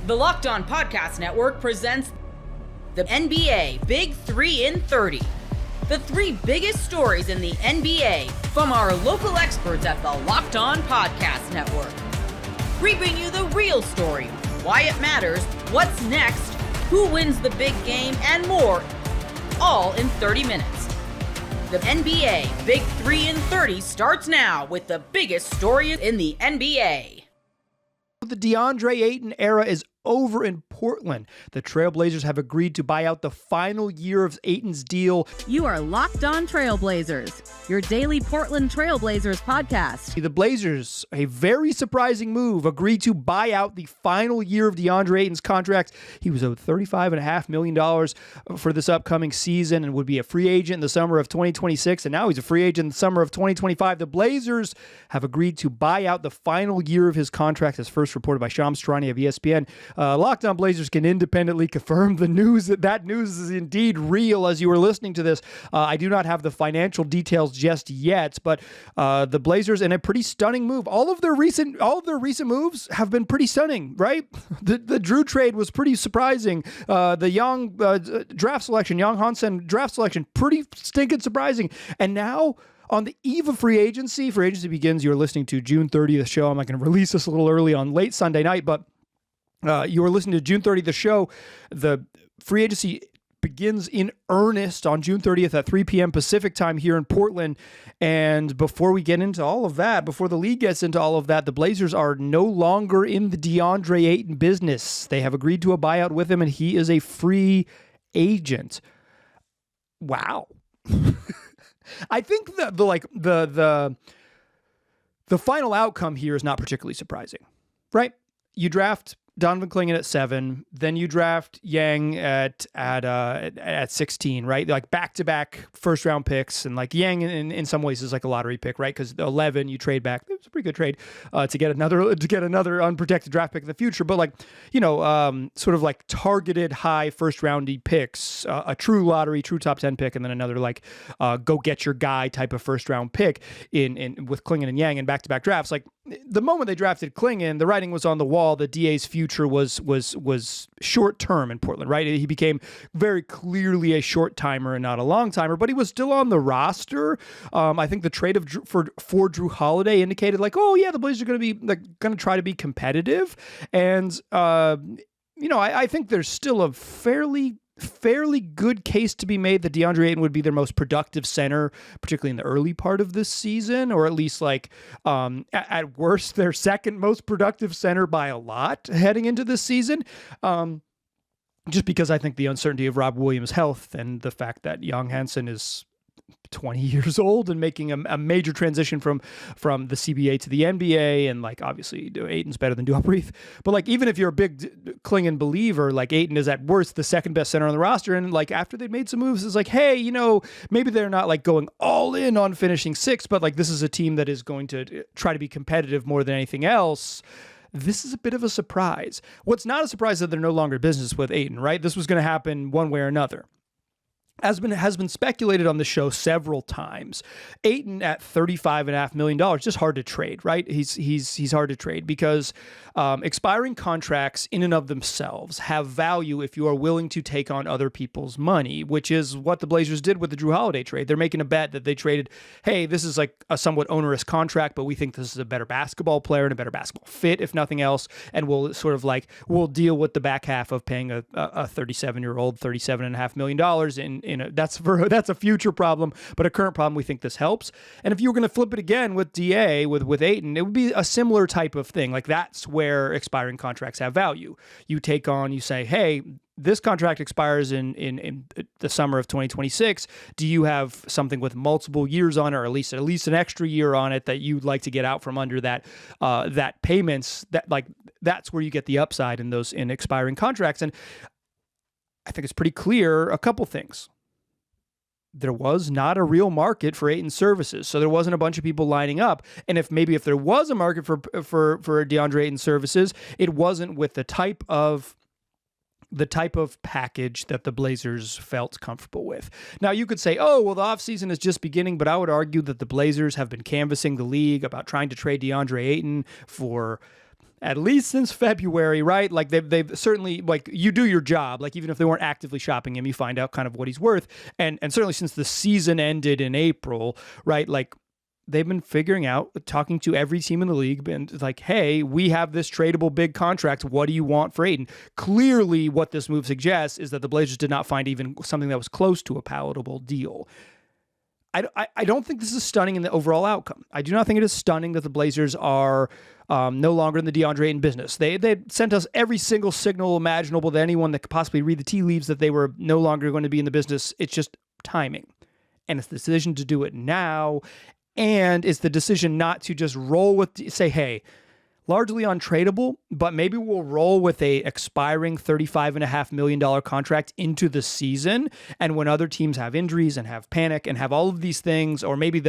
The Locked On Podcast Network presents the NBA Big 3 in 30. The 3 biggest stories in the NBA from our local experts at the Locked On Podcast Network. We bring you the real story, why it matters, what's next, who wins the big game, and more, all in 30 minutes. The NBA Big 3 in 30 starts now with the biggest story in the NBA. The DeAndre Ayton era is over in Portland. The Trailblazers have agreed to buy out the final year of Ayton's deal. You are Locked On Trailblazers, your daily Portland Trailblazers podcast. The Blazers, a very surprising move, agreed to buy out the final year of DeAndre Ayton's contract. He was owed $35.5 million for this upcoming season and would be a free agent in the summer of 2026, and now he's a free agent in the summer of 2025. The Blazers have agreed to buy out the final year of his contract, as first reported by Shams Charania of ESPN. Locked On Blazers can independently confirm the news that news is indeed real as you were listening to this. I do not have the financial details just yet, but the Blazers, in a pretty stunning move. All of their recent moves have been pretty stunning, right? The Drew trade was pretty surprising. The Young draft selection, Young Hansen draft selection, pretty stinking surprising. And now, on the eve of free agency begins. You're listening to June 30th show. I'm not going to release this a little early on late Sunday night, but you are listening to June 30th, the show. The free agency begins in earnest on June 30th at 3 p.m. Pacific time here in Portland. And before we get into all of that, before the league gets into all of that, the Blazers are no longer in the DeAndre Ayton business. They have agreed to a buyout with him, and he is a free agent. Wow. I think that the final outcome here is not particularly surprising, right? You draft Donovan Clingan at 7, then you draft Yang at 16, right? Like back-to-back first-round picks, and like Yang in some ways is like a lottery pick, right? Because 11 you trade back. It was a pretty good trade to get another unprotected draft pick in the future. But like, sort of like targeted high first-roundy picks, a true lottery, true top 10 pick, and then another like go get your guy type of first-round pick in with Clingan and Yang in back-to-back drafts. Like the moment they drafted Clingan, the writing was on the wall. The DA's future was short term in Portland, right? He became very clearly a short timer and not a long timer, but he was still on the roster. I think the trade for Drew Holiday indicated like, oh yeah, the Blazers are going to try to be competitive, and I think there's still a fairly good case to be made that DeAndre Ayton would be their most productive center, particularly in the early part of this season, or at least like at worst their second most productive center by a lot heading into this season. Just because I think the uncertainty of Rob Williams' health and the fact that Young Hansen is 20 years old and making a major transition from the CBA to the NBA, and like obviously Ayton's better than Duabrief, but like even if you're a big Clingan believer, like Ayton is at worst the second best center on the roster, and like after they made some moves, it's like, hey, maybe they're not like going all in on finishing 6th, but like this is a team that is going to try to be competitive more than anything else. This is a bit of a surprise. What's not a surprise that they're no longer business with Ayton, right? This was going to happen one way or another. Has been speculated on the show several times. Ayton at $35.5 million, just hard to trade, right? He's hard to trade because expiring contracts in and of themselves have value if you are willing to take on other people's money, which is what the Blazers did with the Drew Holiday trade. They're making a bet that they traded, hey, this is like a somewhat onerous contract, but we think this is a better basketball player and a better basketball fit, if nothing else, and we'll deal with the back half of paying a 37-year-old $37.5 million that's a future problem, but a current problem. We think this helps. And if you were going to flip it again with DA with Ayton, it would be a similar type of thing. Like that's where expiring contracts have value. You say, hey, this contract expires in the summer of 2026. Do you have something with multiple years on it, or at least an extra year on it that you'd like to get out from under that payments? That's where you get the upside in expiring contracts. And I think it's pretty clear a couple things. There was not a real market for Ayton's services, so there wasn't a bunch of people lining up. And if there was a market for DeAndre Ayton's services, it wasn't with the type of package that the Blazers felt comfortable with. Now, you could say, oh, well, the offseason is just beginning, but I would argue that the Blazers have been canvassing the league about trying to trade DeAndre Ayton for at least since February, right? Like they've certainly, like, you do your job. Like, even if they weren't actively shopping him, you find out kind of what he's worth. And certainly since the season ended in April, right? Like, they've been figuring out, talking to every team in the league, and like, hey, we have this tradable big contract. What do you want for Ayton? Clearly, what this move suggests is that the Blazers did not find even something that was close to a palatable deal. I don't think this is stunning in the overall outcome. I do not think it is stunning that the Blazers are no longer in the DeAndre Ayton business. They sent us every single signal imaginable to anyone that could possibly read the tea leaves that they were no longer going to be in the business. It's just timing. And it's the decision to do it now. And it's the decision not to just roll with, say, hey, largely untradeable, but maybe we'll roll with a expiring $35.5 million contract into the season. And when other teams have injuries and have panic and have all of these things, or maybe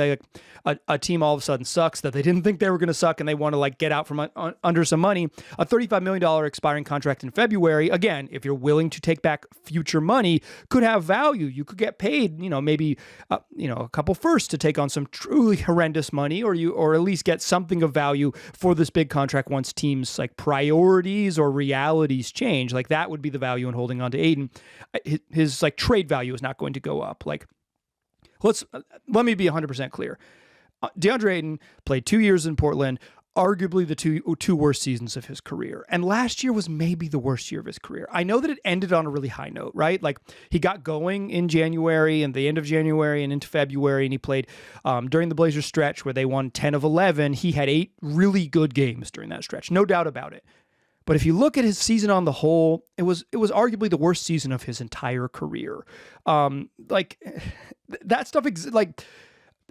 a team all of a sudden sucks that they didn't think they were going to suck and they want to like get out from under some money, a $35 million expiring contract in February, again, if you're willing to take back future money, could have value. You could get paid, maybe, a couple firsts to take on some truly horrendous money, or at least get something of value for this big contract once teams like priorities or realities change. Like, that would be the value in holding on to Ayton. His like trade value is not going to go up. Like, let me be 100% clear. DeAndre Ayton played 2 years in Portland, arguably the two worst seasons of his career. And last year was maybe the worst year of his career. I know that it ended on a really high note, right? Like, he got going in January and the end of January and into February, and he played during the Blazers stretch where they won 10 of 11. He had 8 really good games during that stretch, no doubt about it. But if you look at his season on the whole, it was arguably the worst season of his entire career. Like, that stuff,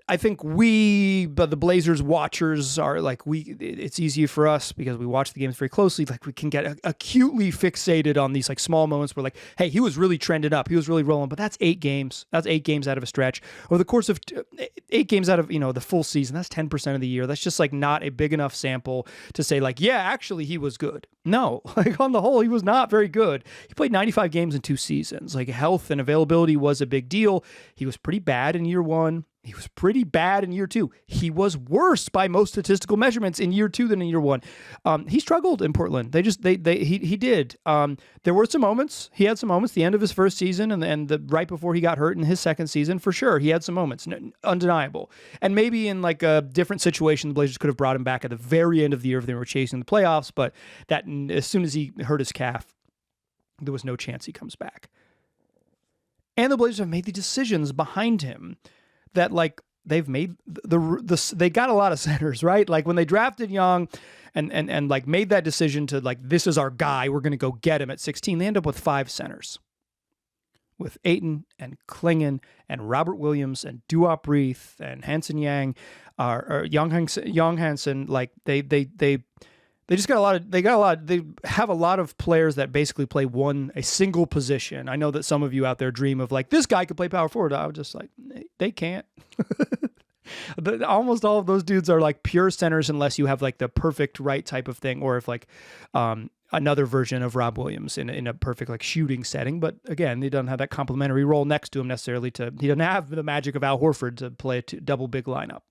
I think but the Blazers watchers are like, it's easy for us because we watch the games very closely. Like, we can get acutely fixated on these like small moments where like, hey, he was really trending up. He was really rolling, but that's 8 games. That's 8 games out of a stretch. Over the course of 8 games out of, the full season, that's 10% of the year. That's just like not a big enough sample to say like, yeah, actually he was good. No, like on the whole, he was not very good. He played 95 games in 2 seasons. Like, health and availability was a big deal. He was pretty bad in year 1. He was pretty bad in year 2. He was worse by most statistical measurements in year 2 than in year 1. He struggled in Portland. He did. There were some moments. He had some moments. The end of his first season and the right before he got hurt in his second season, for sure, he had some moments, undeniable. And maybe in like a different situation, the Blazers could have brought him back at the very end of the year if they were chasing the playoffs. But that, as soon as he hurt his calf, there was no chance he comes back. And the Blazers have made the decisions behind him that like they've made they got a lot of centers, right? Like, when they drafted Young and like made that decision to like, this is our guy, we're going to go get him at 16, they end up with 5 centers. With Ayton and Klingon and Robert Williams and Duop Reith and Hansen Yang, or Young Hansen, like they just got a lot. They have a lot of players that basically play a single position. I know that some of you out there dream of like, this guy could play power forward. I was just like, they can't. Almost all of those dudes are like pure centers unless you have like the perfect right type of thing, or if like another version of Rob Williams in a perfect like shooting setting. But again, he doesn't have that complementary role next to him necessarily. He doesn't have the magic of Al Horford to play a double big lineup.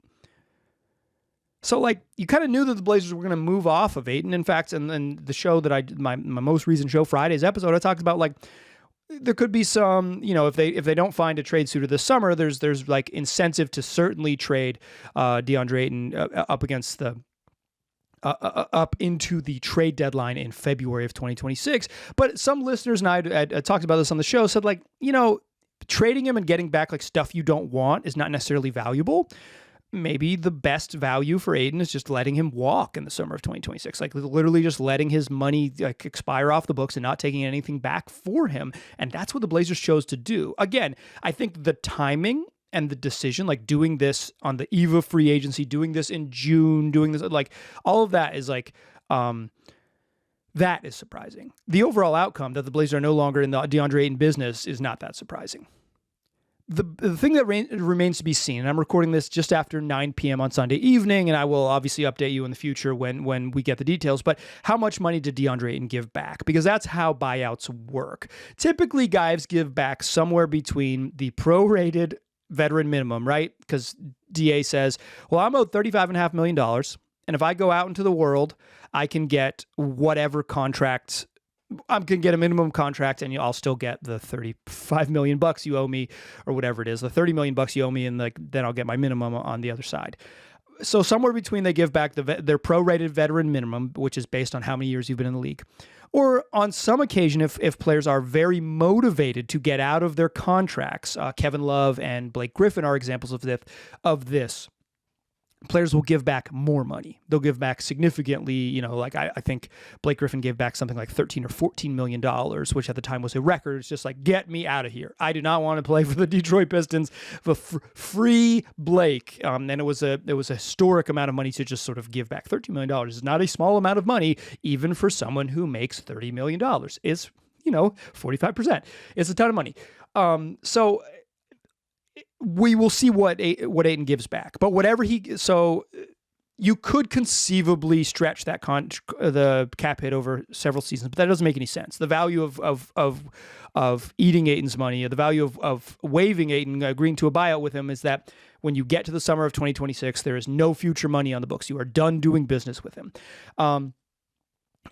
So, like, you kind of knew that the Blazers were going to move off of Ayton. In fact, and the show that my most recent show, Friday's episode, I talked about, like, there could be some, if they don't find a trade suitor this summer, there's like incentive to certainly trade DeAndre Ayton up into the trade deadline in February of 2026. But some listeners, and I talked about this on the show, said, like, trading him and getting back like stuff you don't want is not necessarily valuable. Maybe the best value for Ayton is just letting him walk in the summer of 2026, like literally just letting his money like expire off the books and not taking anything back for him. And that's what the Blazers chose to do. Again, I think the timing and the decision, like doing this on the eve of free agency, doing this in June, doing this, like all of that is like, that is surprising. The overall outcome that the Blazers are no longer in the DeAndre Ayton business is not that surprising. The thing that remains to be seen, and I'm recording this just after 9 p.m. on Sunday evening, and I will obviously update you in the future when we get the details, but how much money did DeAndre Ayton give back? Because that's how buyouts work. Typically, guys give back somewhere between the prorated veteran minimum, right? Because DA says, well, I'm owed $35.5 million. And if I go out into the world, I can get whatever contract. I can get a minimum contract, and I'll still get the $35 million you owe me, or whatever it is, the $30 million you owe me, and then I'll get my minimum on the other side. So somewhere between, they give back their prorated veteran minimum, which is based on how many years you've been in the league. Or on some occasion, if players are very motivated to get out of their contracts, Kevin Love and Blake Griffin are examples of this. Players will give back more money. They'll give back significantly, like I think Blake Griffin gave back something like $13 or $14 million, which at the time was a record. It's just like, get me out of here. I do not want to play for the Detroit Pistons. Free Blake. And it was a historic amount of money to just sort of give back. $13 million is not a small amount of money, even for someone who makes $30 million. It's, 45%. It's a ton of money. So we will see what Ayton gives back, but you could conceivably stretch that the cap hit over several seasons, but that doesn't make any sense. The value of eating Ayton's money, the value of waiving Ayton, agreeing to a buyout with him, is that when you get to the summer of 2026, there is no future money on the books. You are done doing business with him.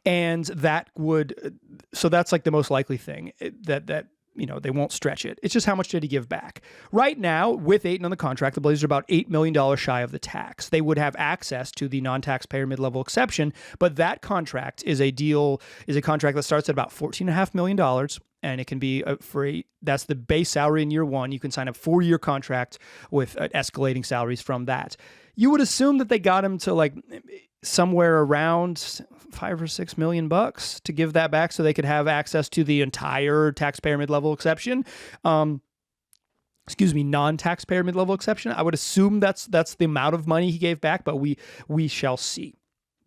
And that's like the most likely thing that they won't stretch it. It's just how much did he give back? Right now, with Ayton on the contract, the Blazers are about $8 million shy of the tax. They would have access to the non-taxpayer mid-level exception, but that contract is a contract that starts at about $14.5 million, and it can be that's the base salary in year one. You can sign a 4-year contract with escalating salaries from that. You would assume that they got him to like somewhere around $5 or $6 million to give that back, so they could have access to the entire taxpayer mid-level exception. Non-taxpayer mid-level exception. I would assume that's the amount of money he gave back, but we shall see.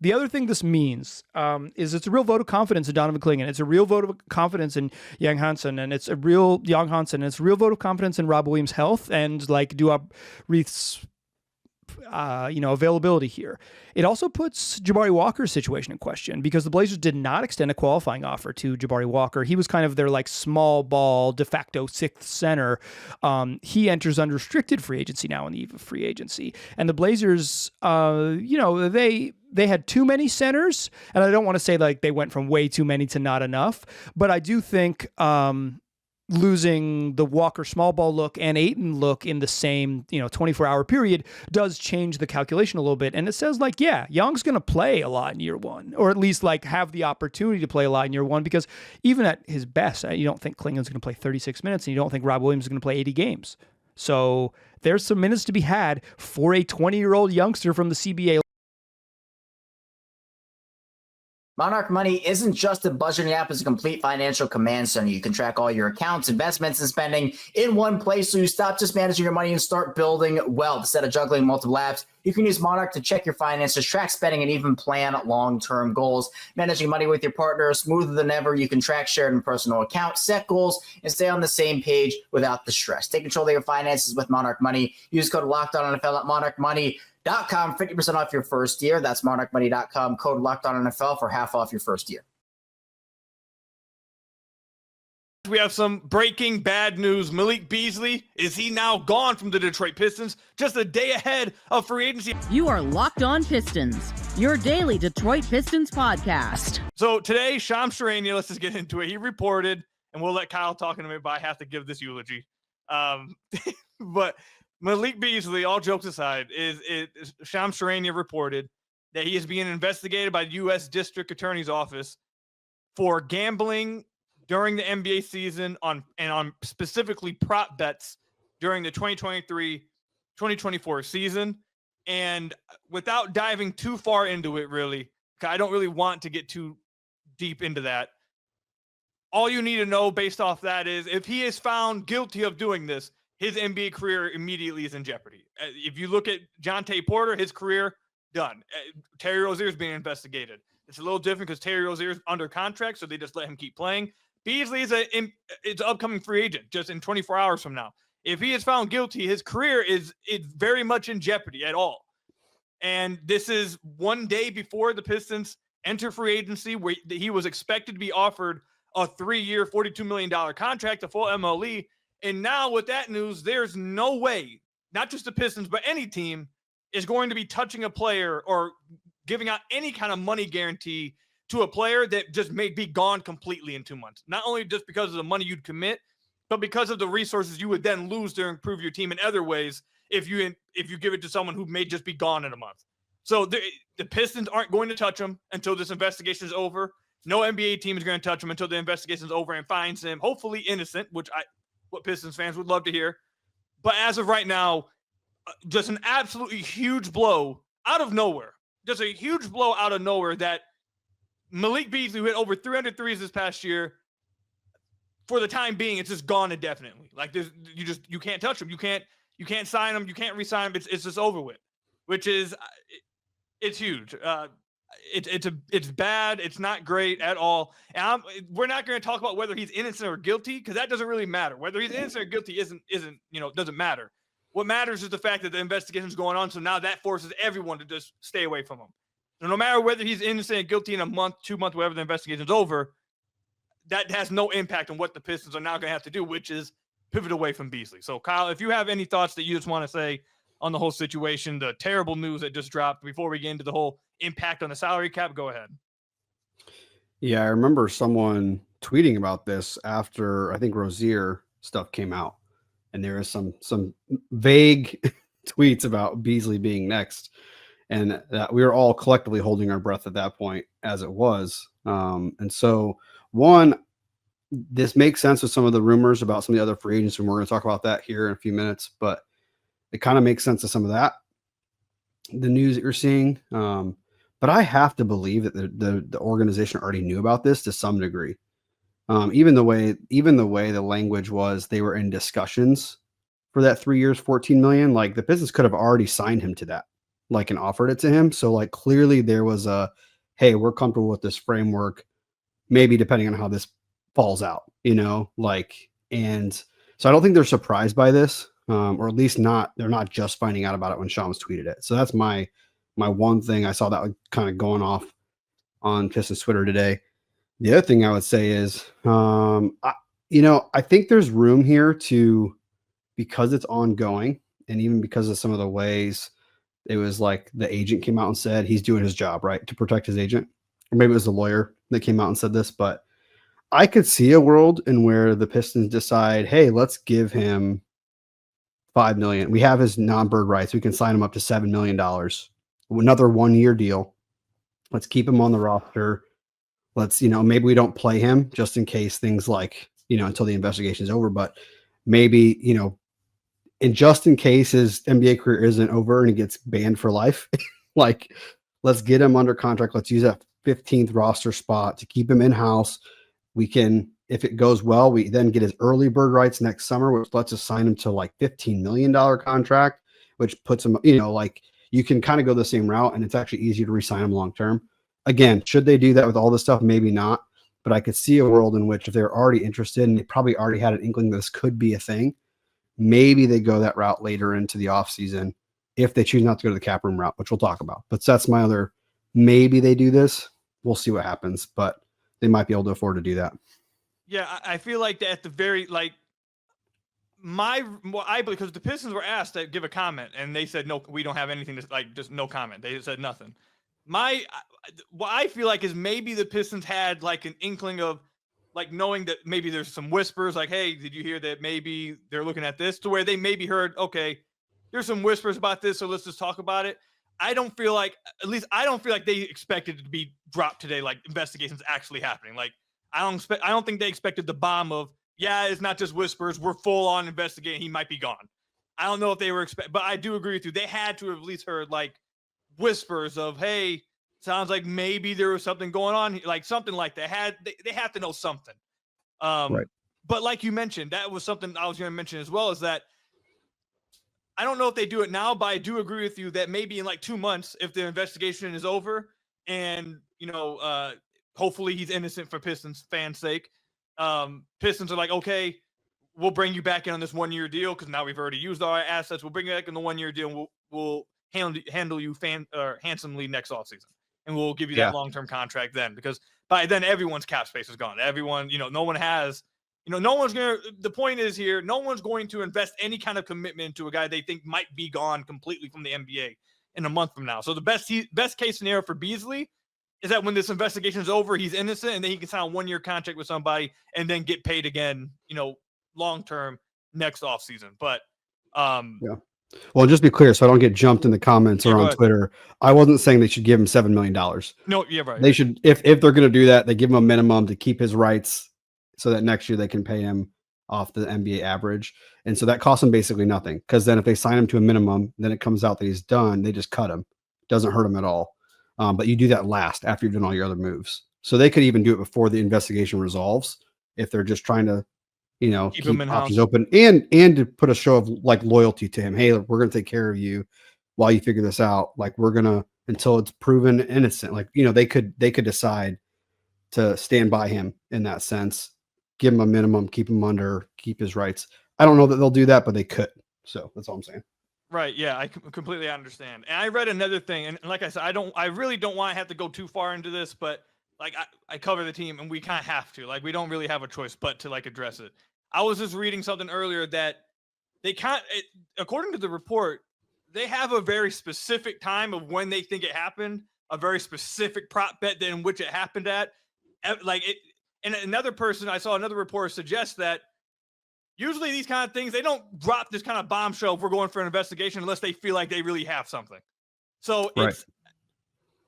The other thing this means is it's a real vote of confidence in Donovan Clingan. It's a real vote of confidence in Young Hansen, and it's a real vote of confidence in Rob Williams' health and like Duop Reith's availability here. It also puts Jabari Walker's situation in question, because the Blazers did not extend a qualifying offer to Jabari Walker. He was kind of their like small ball de facto sixth center. He enters unrestricted free agency now on the eve of free agency, and the Blazers, they had too many centers, and I don't want to say like they went from way too many to not enough, but I do think losing the Walker small ball look and Ayton look in the same 24-hour period does change the calculation a little bit. And it says like, yeah, Young's going to play a lot in year one, or at least like have the opportunity to play a lot in year one, because even at his best, you don't think Klingon's going to play 36 minutes, and you don't think Rob Williams is going to play 80 games. So there's some minutes to be had for a 20-year-old youngster from the CBA. Monarch Money isn't just a budgeting app, it's a complete financial command center. You can track all your accounts, investments, and spending in one place, so you stop just managing your money and start building wealth. Instead of juggling multiple apps, you can use Monarch to check your finances, track spending, and even plan long-term goals. Managing money with your partner is smoother than ever. You can track shared and personal accounts, set goals, and stay on the same page without the stress. Take control of your finances with Monarch Money. Use code LOCKEDONNFL at monarchmoney.com, 50% off your first year. That's monarchmoney.com, code LOCKEDONNFL for half off your first year. We have some breaking bad news. Malik Beasley, is he now gone from the Detroit Pistons just a day ahead of free agency? You are Locked On Pistons, your daily Detroit Pistons podcast. So today, Shams Charania, let's just get into it. He reported, and we'll let Kyle talk in a minute, but I have to give this eulogy. But Malik Beasley, all jokes aside, is Shams Charania reported that he is being investigated by the U.S. District Attorney's Office for gambling during the NBA season on specifically prop bets during the 2023-2024 season. And without diving too far into it, really, I don't really want to get too deep into that. All you need to know based off that is if he is found guilty of doing this, his NBA career immediately is in jeopardy. If you look at Jonte Porter, his career, done. Terry Rozier is being investigated. It's a little different because Terry Rozier is under contract, so they just let him keep playing. Beasley is an upcoming free agent just in 24 hours from now. If he is found guilty, his career is very much in jeopardy at all. And this is one day before the Pistons enter free agency, where he was expected to be offered a 3-year, $42 million contract, a full MLE. And now with that news, there's no way, not just the Pistons, but any team is going to be touching a player or giving out any kind of money guarantee to a player that just may be gone completely in 2 months. Not only just because of the money you'd commit, but because of the resources you would then lose to improve your team in other ways if you give it to someone who may just be gone in a month. So the Pistons aren't going to touch him until this investigation is over. No NBA team is going to touch him until the investigation is over and finds him, hopefully innocent, what Pistons fans would love to hear. But as of right now, just an absolutely huge blow out of nowhere. Just a huge blow out of nowhere that Malik Beasley, who hit over 300 threes this past year, for the time being, it's just gone indefinitely. Like you can't touch him. You can't sign him. You can't re-sign him. It's just over with, which is it's huge. It's bad. It's not great at all. And we're not going to talk about whether he's innocent or guilty because that doesn't really matter. Whether he's innocent or guilty isn't doesn't matter. What matters is the fact that the investigation is going on. So now that forces everyone to just stay away from him. So no matter whether he's innocent or guilty in a month, 2 months, whatever the investigation is over, that has no impact on what the Pistons are now going to have to do, which is pivot away from Beasley. So Kyle, if you have any thoughts that you just want to say on the whole situation, the terrible news that just dropped before we get into the whole impact on the salary cap, go ahead. Yeah, I remember someone tweeting about this after I think Rozier stuff came out, and there is some vague tweets about Beasley being next, and that we were all collectively holding our breath at that point as it was. And so this makes sense with some of the rumors about some of the other free agents, and we're going to talk about that here in a few minutes, but it kind of makes sense to some of that, the news that you're seeing. But I have to believe that the organization already knew about this to some degree. Even the way the language was, they were in discussions for that 3 years, $14 million. Like the Pistons could have already signed him to that, like, and offered it to him. So like clearly there was hey, we're comfortable with this framework, maybe depending on how this falls out, and so I don't think they're surprised by this, or at least they're not just finding out about it when Shams tweeted it. So that's my one thing I saw that kind of going off on Pistons Twitter today. The other thing I would say is, I think there's room here because it's ongoing, and even because of some of the ways it was like the agent came out and said he's doing his job, right, to protect his agent, or maybe it was the lawyer that came out and said this, but I could see a world in where the Pistons decide, hey, let's give him $5 million. We have his non-bird rights. We can sign him up to $7 million. Another 1 year deal. Let's keep him on the roster. Let's, maybe we don't play him just in case things like, until the investigation is over, but maybe, and just in case his NBA career isn't over and he gets banned for life, like, let's get him under contract. Let's use that 15th roster spot to keep him in-house. We can, if it goes well, we then get his early bird rights next summer, which lets us sign him to like $15 million contract, which puts him, you can kind of go the same route, and it's actually easier to re-sign him long-term. Again, should they do that with all this stuff? Maybe not, but I could see a world in which if they're already interested and they probably already had an inkling this could be a thing, maybe they go that route later into the offseason if they choose not to go to the cap room route, which we'll talk about. But that's my other, maybe they do this. We'll see what happens, but they might be able to afford to do that. Yeah, I feel like that at the very, because the Pistons were asked to give a comment, and they said, no, we don't have anything to, just no comment. They said nothing. What I feel like is maybe the Pistons had like an inkling of knowing that maybe there's some whispers like, hey, did you hear that maybe they're looking at this, to where they maybe heard, okay, there's some whispers about this, so let's just talk about it. I don't feel like they expected it to be dropped today, like investigations actually happening. Like, I don't think they expected the bomb of, yeah, it's not just whispers, we're full on investigating, he might be gone. I don't know if they were but I do agree with you. They had to have at least heard like whispers of, hey, sounds like maybe there was something going on, like something like that. They have to know something. Right. But like you mentioned, that was something I was going to mention as well, is that I don't know if they do it now, but I do agree with you that maybe in like 2 months, if the investigation is over and, hopefully he's innocent for Pistons fans' sake, Pistons are like, okay, we'll bring you back in on this 1 year deal because now we've already used our assets. We'll bring you back in the 1 year deal, and we'll handle you handsomely next offseason. And we'll give you that long-term contract then, because by then everyone's cap space is gone. Everyone, no one has, no one's going to, the point is here, no one's going to invest any kind of commitment to a guy they think might be gone completely from the NBA in a month from now. So the best case scenario for Beasley is that when this investigation is over, he's innocent, and then he can sign a 1-year contract with somebody and then get paid again, long-term next offseason. But yeah. Well, just be clear, so I don't get jumped in the comments or on Twitter. I wasn't saying they should give him $7 million. No, yeah, right. They should, if they're going to do that, they give him a minimum to keep his rights so that next year they can pay him off the NBA average. And so that costs them basically nothing, because then if they sign him to a minimum, then it comes out that he's done. They just cut him. Doesn't hurt him at all. But you do that last after you've done all your other moves. So they could even do it before the investigation resolves if they're just trying to, keep options open and to put a show of like loyalty to him. Hey, we're going to take care of you while you figure this out. Like we're going to, until it's proven innocent. Like, they could decide to stand by him in that sense, give him a minimum, keep him under, keep his rights. I don't know that they'll do that, but they could. So that's all I'm saying. Right. Yeah, I completely understand. And I read another thing, and like I said, I really don't want to have to go too far into this, but like I cover the team and we kind of have to, like, we don't really have a choice but to like address it. I was just reading something earlier that they according to the report, they have a very specific time of when they think it happened, a very specific prop bet in which it happened at. Like it, and I saw another reporter suggest that usually these kind of things, they don't drop this kind of bombshell if we're going for an investigation unless they feel like they really have something. So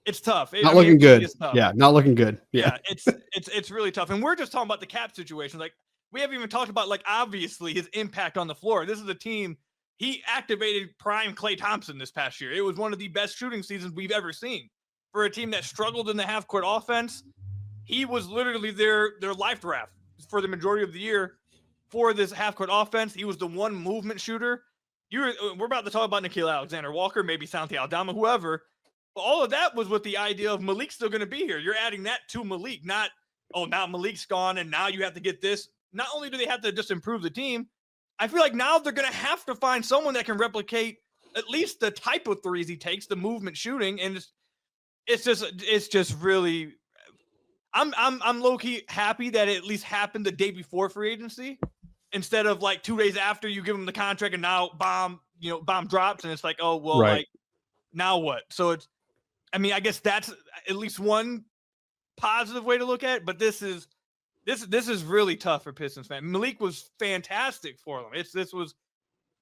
it's tough. Not looking good. Yeah, not looking good. Yeah, it's really tough. And we're just talking about the cap situation. Like, we haven't even talked about, like, obviously his impact on the floor. This is a team, he activated prime Klay Thompson this past year. It was one of the best shooting seasons we've ever seen. For a team that struggled in the half-court offense, he was literally their life raft for the majority of the year. For this half-court offense, he was the one movement shooter. We're about to talk about Nickeil Alexander-Walker, maybe Santi Aldama, whoever. But all of that was with the idea of Malik's still going to be here. You're adding that to Malik, not, now Malik's gone and now you have to get this. Not only do they have to just improve the team, I feel like now they're going to have to find someone that can replicate at least the type of threes he takes, the movement shooting, and it's just really. I'm low-key happy that it at least happened the day before free agency, instead of like 2 days after you give him the contract and now bomb drops and it's like, oh well, like now what? So I guess that's at least one positive way to look at it, but this is really tough for Pistons fans. Malik was fantastic for them.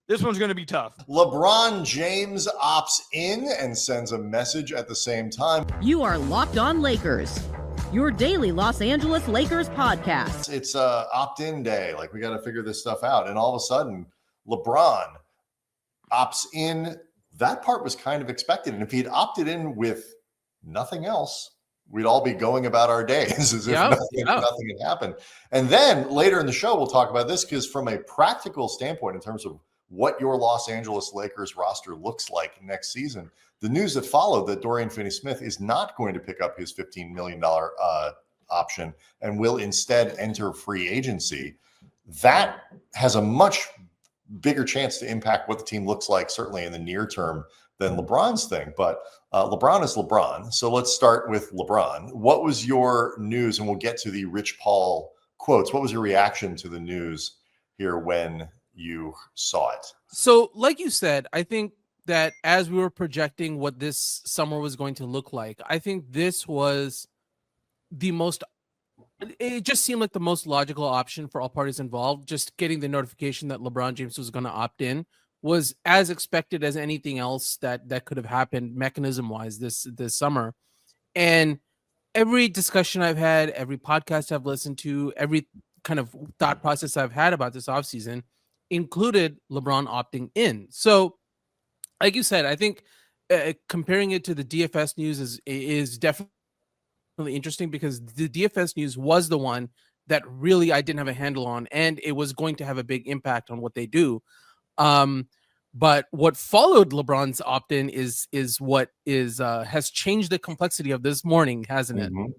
This one's going to be tough. LeBron James opts in and sends a message at the same time. You are Locked On Lakers, your daily Los Angeles Lakers podcast. It's opt-in day. Like, we got to figure this stuff out. And all of a sudden, LeBron opts in. That part was kind of expected. And if he'd opted in with nothing else, we'd all be going about our days as if nothing had happened. And then later in the show, we'll talk about this, because from a practical standpoint, in terms of what your Los Angeles Lakers roster looks like next season, the news that followed that Dorian Finney-Smith is not going to pick up his $15 million option and will instead enter free agency, that has a much bigger chance to impact what the team looks like, certainly in the near term, than LeBron's thing. But LeBron is LeBron. So let's start with LeBron. What was your news? And we'll get to the Rich Paul quotes. What was your reaction to the news here when you saw it? So like you said, I think that as we were projecting what this summer was going to look like, I think this was it just seemed like the most logical option for all parties involved. Just getting the notification that LeBron James was going to opt in was as expected as anything else that could have happened mechanism wise this summer. And every discussion I've had, every podcast I've listened to, every kind of thought process I've had about this offseason included LeBron opting in. So like you said, I think comparing it to the DFS news is definitely interesting, because the DFS news was the one that really I didn't have a handle on, and it was going to have a big impact on what they do. But what followed LeBron's opt-in is what has changed the complexity of this morning, hasn't it? Mm-hmm.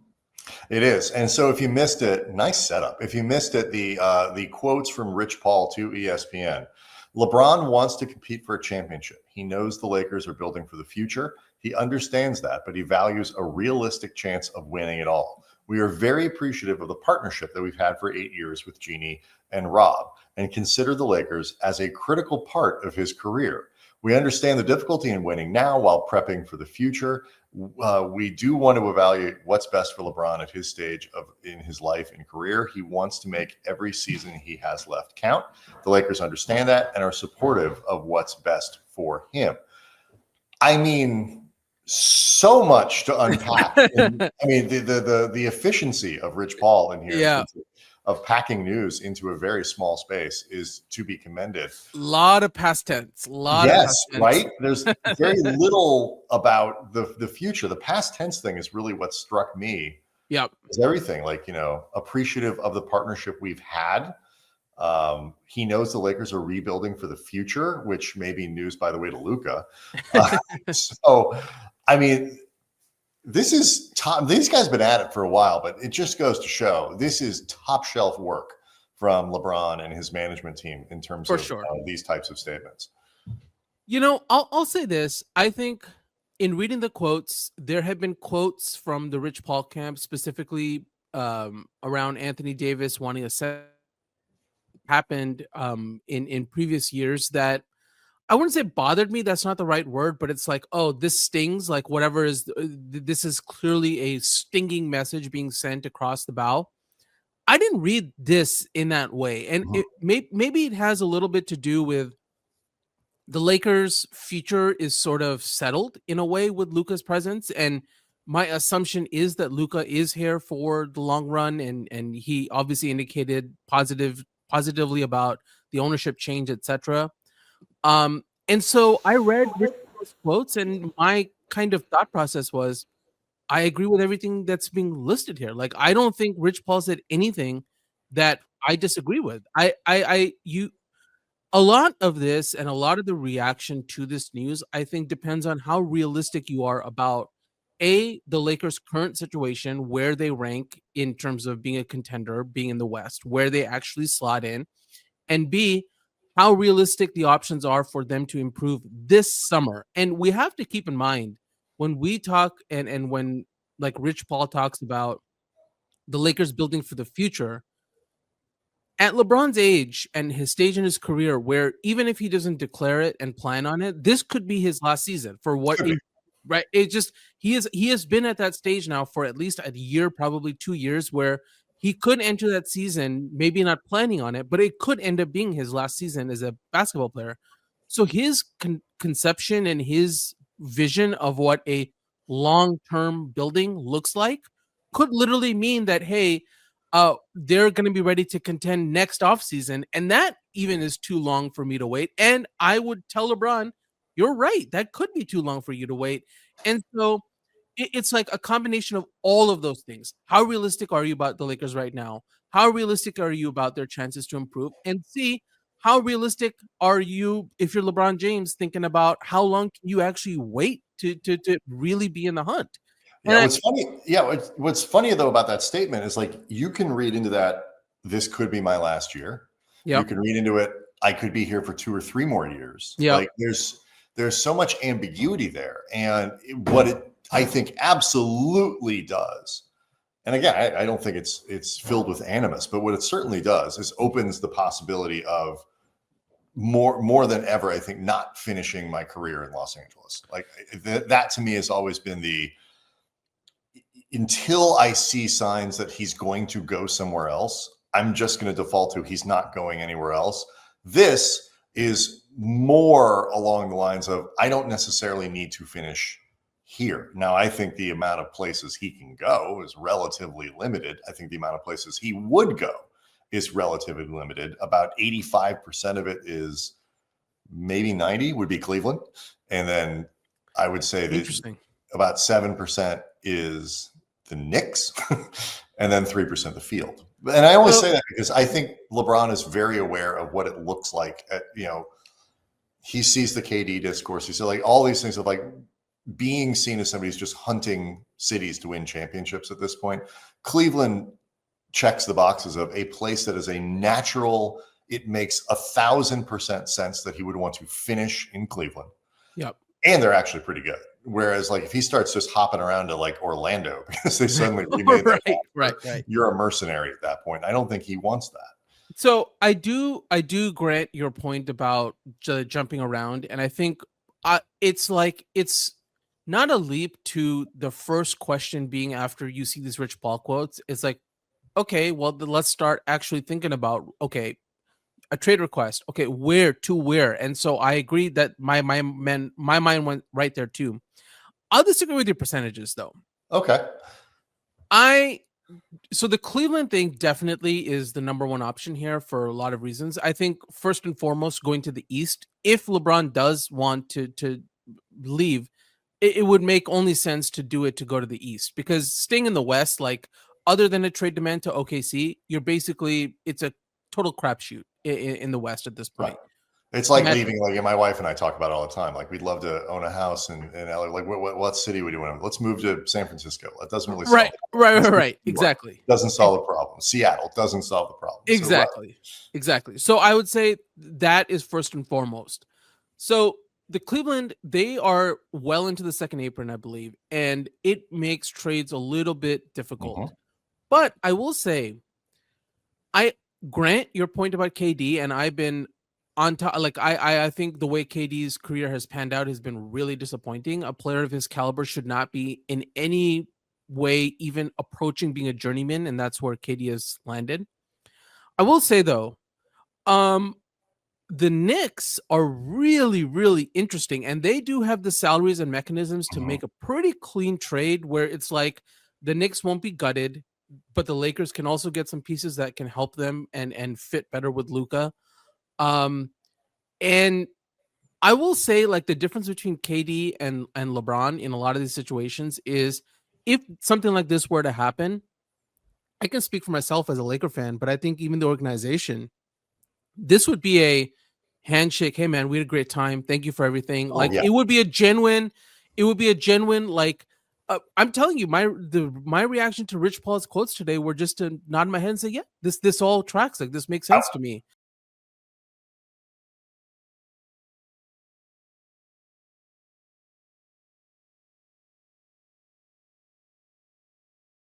It is. And so if you missed it, nice setup. If you missed it, the quotes from Rich Paul to ESPN. LeBron wants to compete for a championship. He knows the Lakers are building for the future. He understands that, but he values a realistic chance of winning it all. We are very appreciative of the partnership that we've had for 8 years with Jeannie and Rob, and consider the Lakers as a critical part of his career. We understand the difficulty in winning now while prepping for the future. We do want to evaluate what's best for LeBron at his stage in his life and career. He wants to make every season he has left count. The Lakers understand that and are supportive of what's best for him. I mean, so much to unpack. I mean, the efficiency of Rich Paul in here, of packing news into a very small space, is to be commended. A lot of past tense. Right? There's very little about the future. The past tense thing is really what struck me. Yep. Is everything, like, appreciative of the partnership we've had. He knows the Lakers are rebuilding for the future, which may be news, by the way, to Luka. So, I mean, this is top. These guys have been at it for a while, but it just goes to show this is top shelf work from LeBron and his management team in terms of these types of statements. I'll say this. I think in reading the quotes, there have been quotes from the Rich Paul camp, specifically around Anthony Davis wanting a set happened in previous years that I wouldn't say bothered me. That's not the right word, but it's like, oh, this stings. Like whatever is, this is clearly a stinging message being sent across the bow. I didn't read this in that way. And maybe it has a little bit to do with the Lakers' future is sort of settled in a way with Luka's presence. And my assumption is that Luka is here for the long run. And he obviously indicated positively about the ownership change, etc. And so I read those quotes, and my kind of thought process was, I agree with everything that's being listed here. Like, I don't think Rich Paul said anything that I disagree with. A lot of this and a lot of the reaction to this news, I think, depends on how realistic you are about the Lakers' current situation, where they rank in terms of being a contender, being in the West, where they actually slot in, and B, how realistic the options are for them to improve this summer. And we have to keep in mind when we talk and when like Rich Paul talks about the Lakers building for the future, at LeBron's age and his stage in his career, where even if he doesn't declare it and plan on it, this could be his last season for what right. It just, he has been at that stage now for at least a year, probably 2 years, where he could enter that season, maybe not planning on it, but it could end up being his last season as a basketball player. So his conception and his vision of what a long-term building looks like could literally mean that, hey, they're going to be ready to contend next offseason. And that even is too long for me to wait. And I would tell LeBron, you're right. That could be too long for you to wait. And so it's like a combination of all of those things. How realistic are you about the Lakers right now? How realistic are you about their chances to improve? And C, how realistic are you, if you're LeBron James, thinking about how long can you actually wait to really be in the hunt? Yeah, what's funny though about that statement is, like, you can read into that, this could be my last year. You can read into it, I could be here for 2 or 3 more years. Like there's so much ambiguity there. And what it, I think, absolutely does, and again, I don't think it's filled with animus, but what it certainly does is opens the possibility of more than ever, I think, not finishing my career in Los Angeles. Like that to me has always been until I see signs that he's going to go somewhere else, I'm just going to default to he's not going anywhere else. This is more along the lines of, I don't necessarily need to finish here. Now, I think the amount of places he can go is relatively limited. I think the amount of places he would go is relatively limited. About 85% of it is, maybe 90 would be Cleveland. And then I would say that about 7% is the Knicks, and then 3% the field. And I always say that because I think LeBron is very aware of what it looks like. He sees the KD discourse. He said, like, all these things of, like, being seen as somebody who's just hunting cities to win championships at this point. Cleveland checks the boxes of a place that is a natural. It makes 1,000% sense that he would want to finish in Cleveland. Yep. And they're actually pretty good. Whereas, like, if he starts just hopping around to, like, Orlando because they suddenly remade that, right. you're a mercenary at that point. I don't think he wants that. So I do grant your point about jumping around, and I think it's not a leap to the first question being after you see these Rich Paul quotes. It's like, okay, well then let's start actually thinking about, okay, a trade request. Okay, where to where? And so I agree that my mind went right there too. I'll disagree with your percentages though. Okay. So the Cleveland thing definitely is the number one option here for a lot of reasons. I think first and foremost, going to the East, if LeBron does want to leave, it would make only sense to do it to go to the East, because staying in the West, like other than a trade demand to OKC, it's a total crapshoot in the West at this point. Right. It's like leaving. Like my wife and I talk about it all the time. Like we'd love to own a house in LA. Like what city would you want? Let's move to San Francisco. That doesn't really solve right. Exactly. Doesn't solve the problem. Seattle doesn't solve the problem. Exactly. So I would say that is first and foremost. So the Cleveland, they are well into the second apron, I believe, and it makes trades a little bit difficult. Mm-hmm. But I will say, I grant your point about KD, and I've been on top. Like I think the way KD's career has panned out has been really disappointing. A player of his caliber should not be in any way even approaching being a journeyman, and that's where KD has landed. I will say though, the Knicks are really, really interesting, and they do have the salaries and mechanisms to make a pretty clean trade where it's like the Knicks won't be gutted, but the Lakers can also get some pieces that can help them and fit better with Luka. And I will say, like, the difference between KD and LeBron in a lot of these situations is if something like this were to happen, I can speak for myself as a Laker fan, but I think even the organization, this would be a handshake. Hey man, we had a great time. Thank you for everything. It would be a genuine, like, I'm telling you, my reaction to Rich Paul's quotes today were just to nod my head and say, yeah, this all tracks. Like, this makes sense to me.